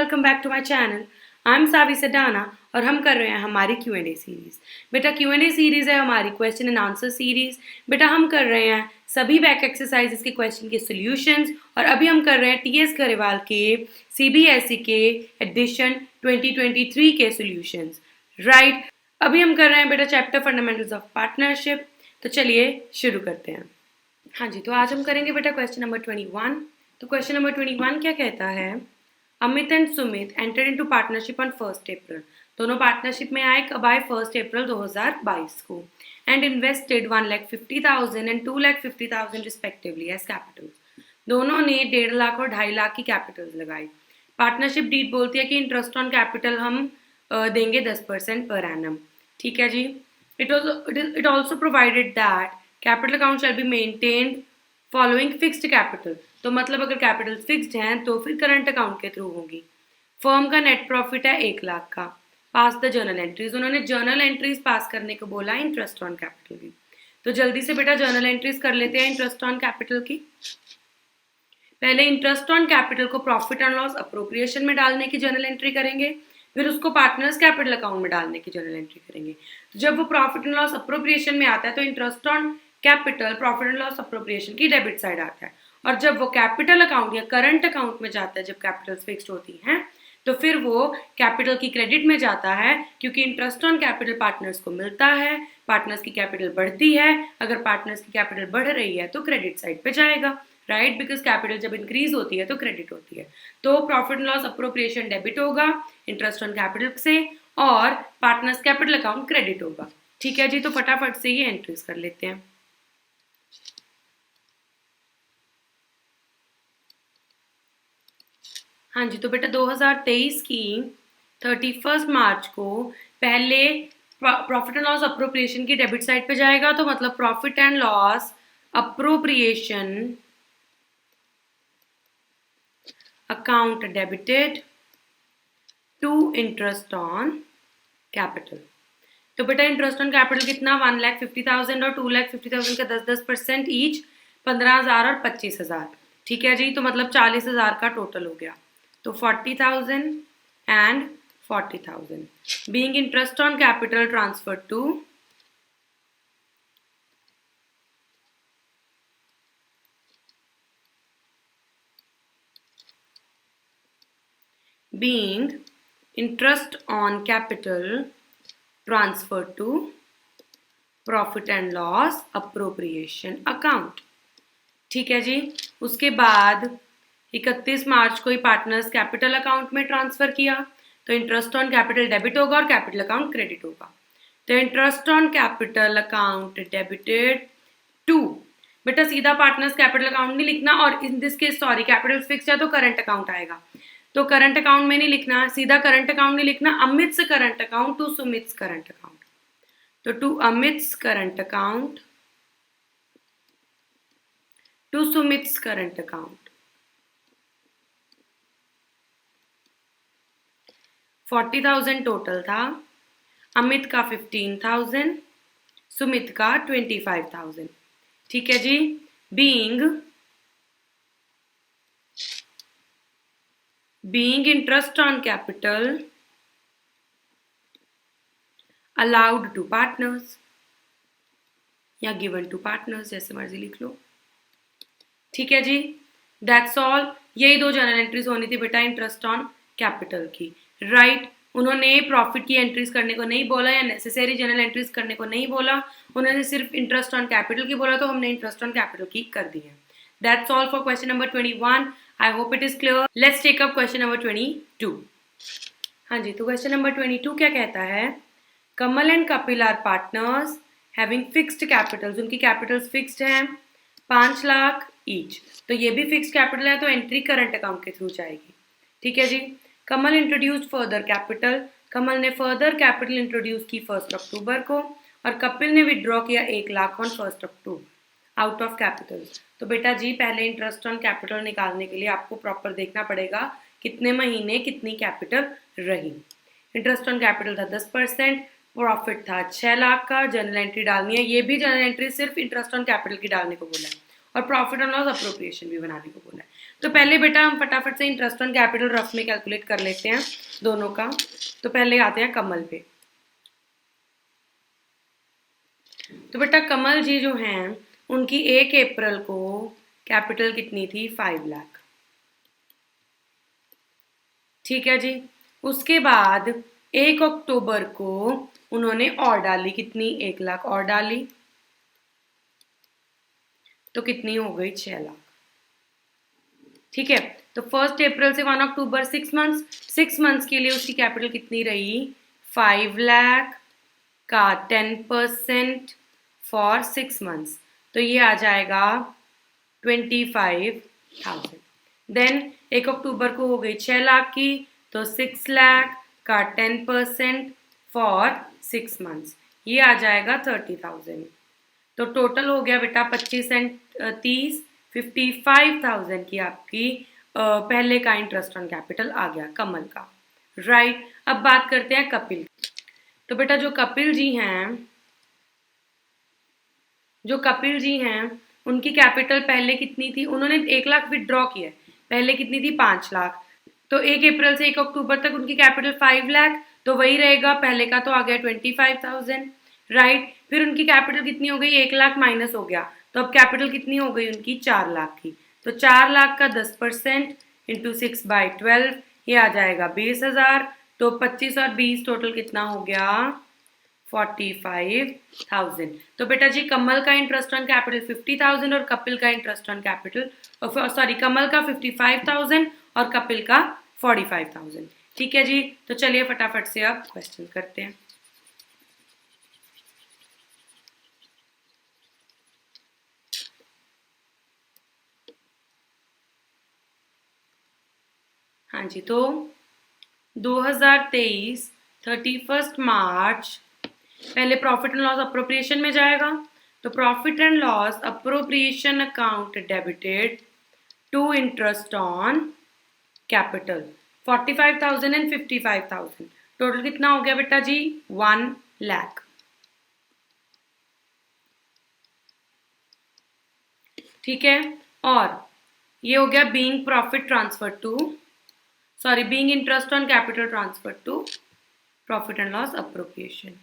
Welcome back to my channel. I am Savi Sadana और हम कर रहे हैं हमारी Q&A सीरीज। बेटा Q&A सीरीज है हमारी क्वेश्चन एंड आंसर सीरीज। बेटा हम कर रहे हैं सभी बैक एक्सरसाइजेस के क्वेश्चन के सॉल्यूशंस और अभी हम कर रहे हैं टीएस गरेवाल के सीबीएसई के एडिशन 2023 के सॉल्यूशंस। राइट, अभी हम कर रहे हैं बेटा चैप्टर फंडामेंटल्स ऑफ पार्टनरशिप। तो चलिए शुरू करते हैं। हाँ जी, तो आज हम करेंगे बेटा क्वेश्चन नंबर 21। तो क्वेश्चन नंबर 21 क्या कहता है? Amit and Sumit enter into partnership on 1 अप्रैल। दोनों पार्टनरशिप में आए कब आए? 1 अप्रैल 2022 को। And invested 1,50,000 and 2,50,000 respectively as capital. दोनों ने 1.5 लाख और 2.5 लाख की कैपिटल्स लगाई। पार्टनरशिप डीड बोलती है कि इंटरेस्ट ऑन कैपिटल हम देंगे 10% पर एनम। ठीक है जी। It also provided that capital account shall be maintained following fixed capital. तो मतलब अगर कैपिटल फिक्स्ड हैं तो फिर करंट अकाउंट के थ्रू होगी। फर्म का नेट प्रॉफिट है 1 लाख का। Pass the journal entries. उन्होंने जर्नल एंट्रीज पास करने को बोला इंटरेस्ट ऑन कैपिटल की। तो जल्दी से बेटा जर्नल एंट्रीज कर लेते हैं इंटरेस्ट ऑन कैपिटल की। पहले इंटरेस्ट ऑन कैपिटल को प्रॉफिट एंड लॉस अप्रोप्रिएशन में डालने की जर्नल एंट्री करेंगे, फिर उसको पार्टनर्स कैपिटल अकाउंट में डालने की जर्नल एंट्री करेंगे। तो जब वो प्रॉफिट एंड लॉस अप्रोप्रिएशन में आता है तो interest on capital profit and loss appropriation की डेबिट साइड आता है, और जब वो कैपिटल अकाउंट या करंट अकाउंट में जाता है जब कैपिटल्स फिक्स्ड होती हैं तो फिर वो कैपिटल की क्रेडिट में जाता है, क्योंकि इंटरेस्ट ऑन कैपिटल पार्टनर्स को मिलता है। पार्टनर्स की कैपिटल बढ़ती है, अगर पार्टनर्स की कैपिटल बढ़ रही है तो क्रेडिट साइड पे जाएगा। राइट, बिकॉज कैपिटल जब इंक्रीज होती है तो क्रेडिट होती है। तो profit and loss appropriation debit होगा इंटरेस्ट ऑन कैपिटल से, और पार्टनर्स कैपिटल अकाउंट क्रेडिट होगा। ठीक है जी, तो फटाफट से ये एंट्रीज कर लेते हैं। हाँ जी, तो बेटा 2023 की 31 मार्च को पहले प्रॉफिट एंड लॉस अप्रोप्रिएशन की डेबिट साइड पे जाएगा, तो मतलब profit and loss appropriation account debited to interest on capital. तो बेटा इंटरेस्ट ऑन कैपिटल कितना? 1,50,000 और 2,50,000 का 10% ईच, 15,000 और 25,000। ठीक है जी, तो मतलब 40,000 का टोटल हो गया। तो 40,000 and 40,000 being interest on capital transfer to being interest on capital transfer to profit and loss appropriation account। ठीक है जी, उसके बाद 31 मार्च को ही पार्टनर्स कैपिटल अकाउंट में ट्रांसफर किया, तो इंटरेस्ट ऑन कैपिटल डेबिट होगा और कैपिटल अकाउंट क्रेडिट होगा। तो interest on capital account debited to, बेटा सीधा पार्टनर्स कैपिटल अकाउंट नहीं लिखना, और in this case sorry capital fix है तो करंट अकाउंट आएगा। तो करंट अकाउंट में नहीं लिखना, सीधा करंट अकाउंट नहीं लिखना, Amit's current account to Sumit's current account. तो to Amit's current account to Sumit's current account. 40,000 total था, अमित का 15,000, सुमित का 25,000। ठीक है जी, being interest on capital allowed to partners या given to partners, जैसे मर्जी लिख लो। ठीक है जी, दैट्स ऑल। यही दो जर्नल एंट्रीज होनी थी बेटा इंटरेस्ट ऑन कैपिटल की। राइट, उन्होंने प्रॉफिट की एंट्रीज करने को नहीं बोला या नेसेसरी जर्नल एंट्रीज करने को नहीं बोला, उन्होंने सिर्फ इंटरेस्ट ऑन कैपिटल की बोला, तो हमने इंटरेस्ट ऑन कैपिटल की कर दी है। That's all for question number 21. I hope it is clear. Let's take up question number 22. हाँ जी, तो question number 22 क्या कहता है? Kamal and Kapil are partners having fixed capitals. उनकी कैपिटल्स फिक्स्ड हैं 5 लाख ईच, तो ये भी फिक्स्ड कैपिटल है, तो एंट्री करंट अकाउंट के थ्रू जाएगी। ठीक है जी। कमल इंट्रोड्यूस्ड फर्दर कैपिटल। कमल ने फर्दर कैपिटल इंट्रोड्यूस की 1 अक्टूबर को, और कपिल ने विड्रॉ किया 1 lakh on 1 October out of capital. तो बेटा जी पहले इंटरेस्ट ऑन कैपिटल निकालने के लिए आपको प्रॉपर देखना पड़ेगा कितने महीने कितनी कैपिटल रही। इंटरेस्ट ऑन कैपिटल था 10%, प्रॉफिट था 6 लाख का, जर्नल एंट्री डालनी है। ये भी जर्नल एंट्री सिर्फ इंटरेस्ट ऑन कैपिटल की डालने को बोला है, और प्रॉफिट एंड लॉस अप्रोप्रिएशन भी बनाने को बोला है। तो पहले बेटा हम फटाफट से इंटरेस्ट ऑन कैपिटल रफ में कैलकुलेट कर लेते हैं दोनों का। तो पहले आते हैं कमल पे। तो बेटा कमल जी जो हैं उनकी 1 अप्रैल को कैपिटल कितनी थी, 5 लाख। ठीक है जी। उसके बाद 1 अक्टूबर को उन्होंने और डाली, कितनी, 1 लाख और डाली, तो कितनी हो गई, 6 लाख। ठीक है। तो 1 अप्रैल से 1 अक्टूबर 6 मंथ्स के लिए उसकी कैपिटल कितनी रही, 5 लाख का 10% फॉर 6 मंथ्स, तो ये आ जाएगा 25,000। देन 1 अक्टूबर को हो गई 6 लाख की, तो 6 लाख का 10% फॉर 6 मंथ्स, ये आ जाएगा 30,000। तो टोटल हो गया बेटा 25 एंड 30, 55,000 की आपकी पहले का इंटरेस्ट ऑन कैपिटल आ गया कमल का। राइट। अब बात करते हैं कपिल। तो बेटा जो कपिल जी हैं उनकी कैपिटल पहले कितनी थी, उन्होंने 1 लाख विदड्रॉ किया है, पहले कितनी थी, 5 लाख। तो 1 अप्रैल से 1 अक्टूबर तक उनकी कैपिटल 5 लाख, तो वही रहेगा, पहले का तो आ गया 25,000। राइट। फिर उनकी कैपिटल कितनी हो गई, 1 लाख माइनस हो गया, तो अब कैपिटल कितनी हो गई उनकी, 4 लाख की। तो 4 लाख का 10% इंटू 6/12, ये आ जाएगा 20,000। तो 25 और 20 टोटल कितना हो गया, 45,000। तो बेटा जी कमल का इंटरेस्ट ऑन कैपिटल 50,000 और कपिल का इंटरेस्ट ऑन कैपिटल, सॉरी, कमल का 55,000 और कपिल का 45,000। ठीक है जी। तो चलिए फटाफट से अब क्वेश्चन करते हैं। हाँ जी। तो 2023 31 मार्च पहले प्रॉफिट एंड लॉस अप्रोप्रिएशन में जाएगा। तो profit and loss appropriation account debited to interest on capital 45,000 and 55,000, total कितना हो गया बेटा जी, 1 लाख। ठीक है। और ये हो गया being profit transfer to, sorry, being interest on capital transfer to profit and loss appropriation.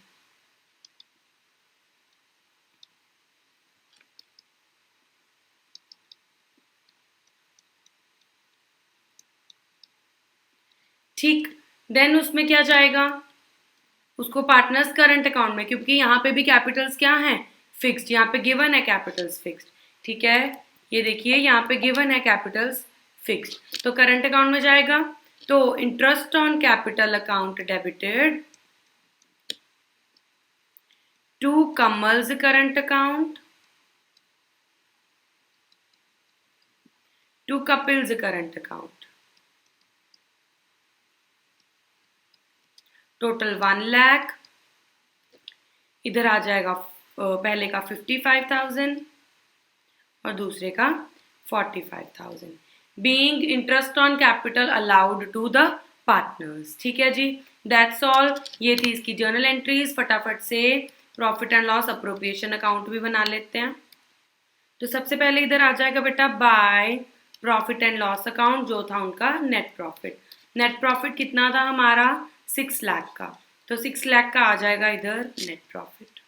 ठीक। देन उसमें क्या जाएगा, उसको पार्टनर्स करंट अकाउंट में, क्योंकि यहाँ पे भी कैपिटल्स क्या हैं, फिक्स्ड, यहाँ पे गिवन है कैपिटल्स फिक्स्ड। ठीक है। ये देखिए यहाँ पे गिवन है कैपिटल्स फिक्स्ड, तो करंट अकाउंट में जाएगा। तो interest on capital account debited to Kamal's current account to Kapil's current account, total 1 lakh. इधर आ जाएगा पहले का 55,000 और दूसरे का 45,000, being interest on capital allowed to the partners. ठीक है जी। That's all. ये थी इसकी जर्नल एंट्रीज। फटाफट से profit and loss appropriation account भी बना लेते हैं। तो सबसे पहले इधर आ जाएगा बेटा by profit and loss account, जो था उनका नेट प्रॉफिट। नेट प्रॉफिट कितना था हमारा, 6 लाख का, तो 6 लाख का आ जाएगा इधर नेट प्रॉफिट।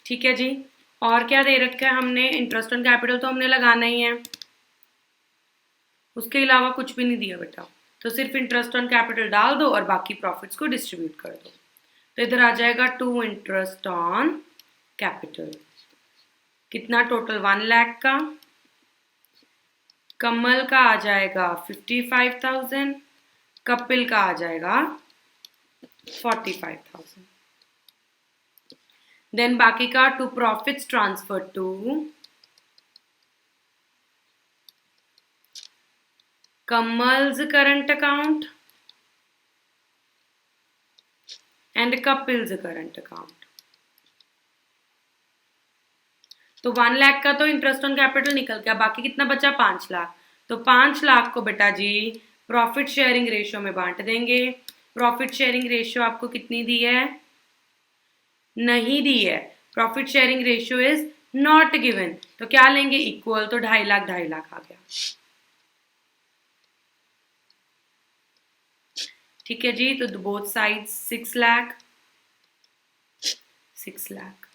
ठीक है जी। और क्या दे रखा है हमने, इंटरेस्ट ऑन कैपिटल तो हमने लगाना ही है, उसके अलावा कुछ भी नहीं दिया बेटा, तो सिर्फ इंटरेस्ट ऑन कैपिटल डाल दो और बाकी प्रॉफिट्स को डिस्ट्रीब्यूट कर दो। तो इधर आ जाएगा टू इंटरेस्ट ऑन कैपिटल, कितना, टोटल 1 लाख का। कमल का आ जाएगा 55,000, कपिल का आ जाएगा 45,000। देन बाकी का two profits transfer to Kamal's current account and Kapil's current account. तो 1 लाख का तो इंटरेस्ट ऑन कैपिटल निकल गया, बाकी कितना बचा, 5 लाख। तो 5 लाख को बेटा जी प्रॉफिट शेयरिंग रेशियो में बांट देंगे। प्रॉफिट शेयरिंग रेशियो आपको कितनी दी है, नहीं दी है। Profit sharing ratio is not given, तो क्या लेंगे इक्वल, तो 2.5 लाख आ गया। ठीक है जी, तो both side 6 lakh 6 lakh.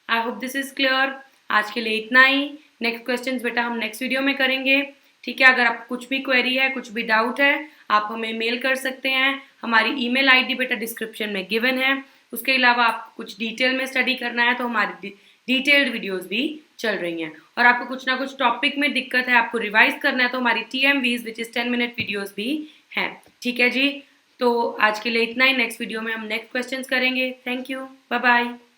I hope this is clear. आज के लिए इतना ही। नेक्स्ट क्वेश्चंस बेटा हम नेक्स्ट वीडियो में करेंगे। ठीक है, अगर आपको कुछ भी क्वेरी है, कुछ भी डाउट है, आप हमें मेल कर सकते हैं। हमारी ईमेल आईडी बेटा डिस्क्रिप्शन में गिवन है। उसके अलावा आपको कुछ डिटेल में स्टडी करना है तो हमारी डिटेल्ड वीडियोस भी चल रही हैं। और आपको कुछ ना कुछ टॉपिक में दिक्कत है, आपको रिवाइज करना है, तो हमारी TMVs which is 10 minute videos भी हैं। ठीक है जी, तो आज के लिए इतना ही। नेक्स्ट वीडियो में हम नेक्स्ट क्वेश्चंस करेंगे। Thank you, bye bye.